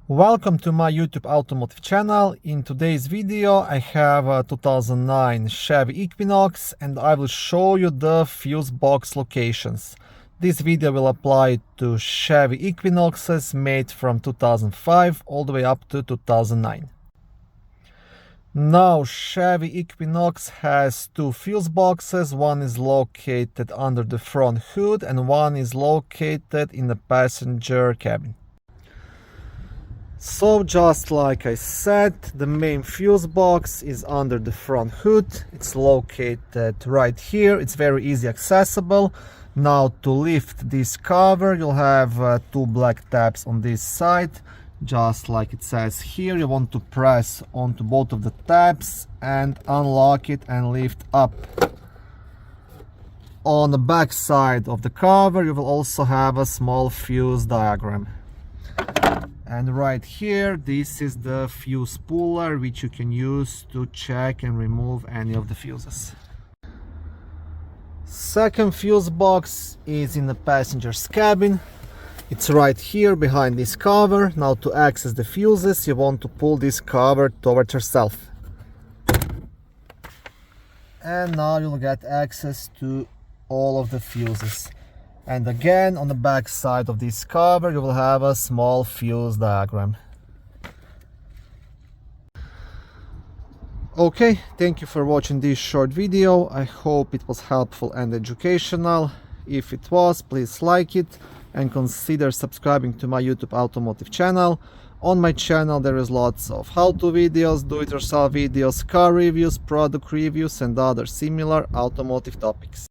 Welcome to my YouTube automotive channel. In today's video I have a 2009 Chevy Equinox and I will show you the fuse box locations. This video will apply to Chevy Equinoxes made from 2005 all the way up to 2009. Now Chevy Equinox has two fuse boxes. One is located under the front hood and one is located in the passenger cabin. So just like I said, the main fuse box is under the front hood. It's located right here. It's very easy accessible. Now to lift this cover, you'll have two black tabs on this side. Just like it says here, you want to press onto both of the tabs and unlock it and lift up. On the back side of the cover, you will also have a small fuse diagram. And right here, this is the fuse puller, which you can use to check and remove any of the fuses. Second fuse box is in the passenger's cabin. It's right here behind this cover. Now to access the fuses, you want to pull this cover towards yourself. And now you'll get access to all of the fuses. And again, on the back side of this cover, you will have a small fuse diagram. Okay, thank you for watching this short video. I hope it was helpful and educational. If it was, please like it and consider subscribing to my YouTube automotive channel. On my channel there is lots of how-to videos, do-it-yourself videos, car reviews, product reviews and other similar automotive topics.